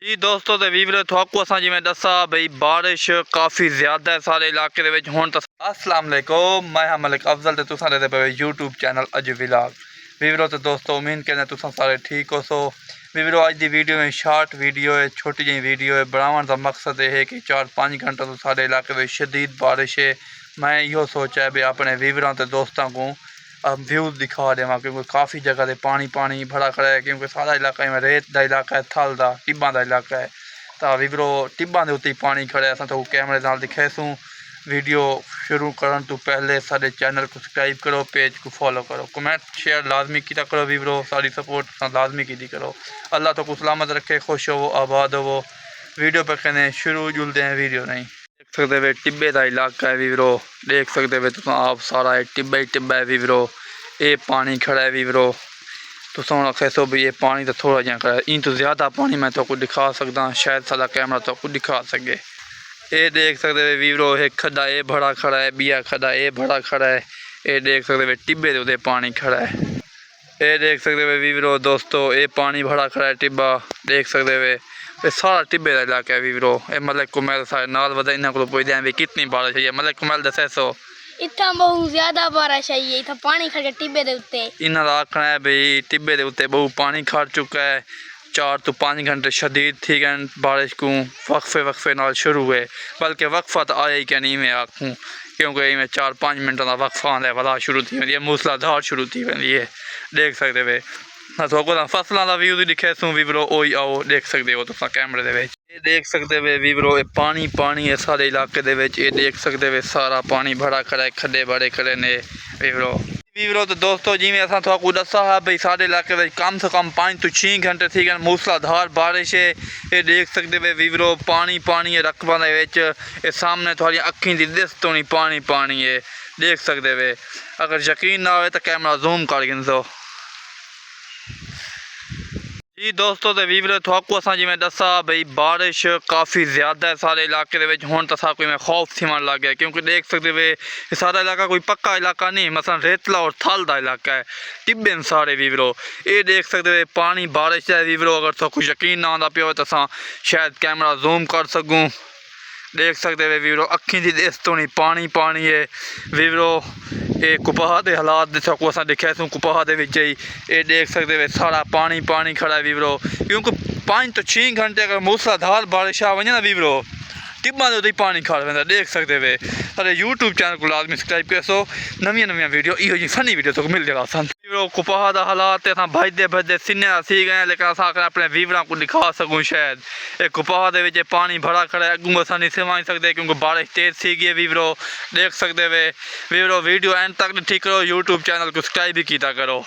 जी दोस्तों तो वीवरे थोकू असां जिवें दसा भई बारिश काफ़ी ज़्यादा है सारे इलाके दे विच हुण तां अस्सलाम वालेकुम मैं हां मलिक अफजल ते तुसां दे पे यूट्यूब चैनल अज विलाग वीवरो तो दोस्तों उम्मीद करना तुसां सारे ठीक हो सो वीवरो अज दी वीडियो में शॉर्ट वीडियो है छोटी जी वीडियो है बनाने का मकसद यह है कि 4-5 घंटे तो सारे इलाके में शदीद बारिश है। मैं यो सोचा है भी अपने वीवरों ते दोस्तों को व्यूज़ दिखा देव क्योंकि काफ़ी जगह से पानी भरा खड़ा है क्योंकि सारा इलाका में रेत का इलाका है थल का टिब्बा का इलाका है तो वीवरो टिब्बा के उत्ते पानी खड़ा है। तो कैमरे नाल दिखासूँ वीडियो शुरू करने तो पहले सारे चैनल को सब्सक्राइब करो पेज को फॉलो करो कमेंट शेयर लाजमी किया करो वीवरो सारी सपोर्ट लाजमी की करो। अल्लाह तो को सलामत रखे खुश हो आबाद हो। वीडियो पर कहने शुरू जुलते हैं वीडियो नहीं देख सकते वे टिब्बे का इलाका है वीवरो देख सकते वे तो आप सारा है टिब्बा ही टिब्बा है वीवरो ये पानी खड़ा है वीवरो तो सोना कैसो भी ये पानी तो थोड़ा जहा खड़ा है इन तो ज़्यादा पानी मैं तो दिखा सकता शायद सारा कैमरा तो दिखा सके। ये देख सकते वे वीवरो एक खड्डा ये बड़ा खड़ा है बिया खड्डा ये बड़ा खड़ा है ये देख सकते वे टिब्बे दे पानी खड़ा है। ये देख सकते वे वीवरो दोस्तों ये पानी भरा खड़ा है टिब्बा देख सकते वे सारा टिब्बे का इलाका है वीवरो। ये मलिक कुमैल सारे नाल वधा इन्होंने को पुछदे भी कितनी बारिश है मलिक कुमैल दसे सो इतना बहुत ज्यादा बारिश आई है इतना पानी खड़ गया टिब्बे दे उत्ते। इन्हों का आखना है भाई टिब्बे के उत्ते बहुत पानी खड़ चुका है 4 to 5 घंटे शदीद थी गए बारिश को वक्फे नाल शुरू हुए बल्कि वक्फा तो आया ही क्या नहीं मैं आखूँ क्योंकि इवें 4-5 मिनटों का वक्फा आंदा वाला शुरू थी वेंदी है मूसलाधार शुरू थी वेंदी है देख सकते वे तो फसलों का व्यू दिखे सूँ वीवरो ओ आओ देख सकते हो तुम कैमरे दे ये देख सकते वे वीवरो ये पानी है सारे इलाके दे विच ये देख सकते वे सारा पानी भरा खड़ा है खड्डे बड़े खड़े ने वीवरो तो दोस्तों जिमें असां थोड़ा दसा है भाई सारे इलाके में कम से कम 5 to 6 घंटे थी गए मूसलाधार बारिश है। ये देख सकते वे वीवरो पानी है रकबा ये सामने थोड़ी अखी की दिस तो नहीं पानी है देख सकते वे अगर यकीन ना हो तो कैमरा जूम कर गिनसो। जी दोस्तों तो वीवरे थोकू असां जिवें दसा भाई बारिश काफ़ी ज़्यादा है सारे इलाके दे विच हुण तां कोई में खौफ थिवण लग गया क्योंकि देख सकते वे सारा इलाका कोई पक्का इलाका नहीं मसलन रेतला और थल का इलाका है टिब्बे सारे वीवरो ये देख सकते वे पानी बारिश है वीवरो अगर तो कुछ यकीन ना आंदा पियो तो असां शायद कैमरा जूम कर सकूँ देख सकते वे वीवरो अखी की दिस तो नहीं पानी है वीवरो ये कुपाह के हालात देखो अस दिखे सूँ कुपाह के ये देख सकते वे सारा पानी खड़ा है वीवरो क्योंकि 5 to 6 घंटे अगर मूसलाधार बारिश आ वजे ना वीवरो टिब्बा के उत्ते पानी खड़ वेंदा देख सकते वे सारे यूट्यूब चैनल को लाजमी सब्सक्राइब करो नवी वीडियो इहो जी फनी वीडियो तो मिल जाएगा सन वीवरो कुपाह का हालात अस भजते सीने सी गए लेकिन अस अपने वीवरों को दिखा सकूँ शायद ये कुपाह के पानी भरा खड़ा है अगू अस नहीं समा सकते क्योंकि बारिश तेज सी गई वीवरो देख सकते वे वीवरो वीडियो एंड तक ठीक करो यूट्यूब चैनल को सब्सक्राइब भी किया करो।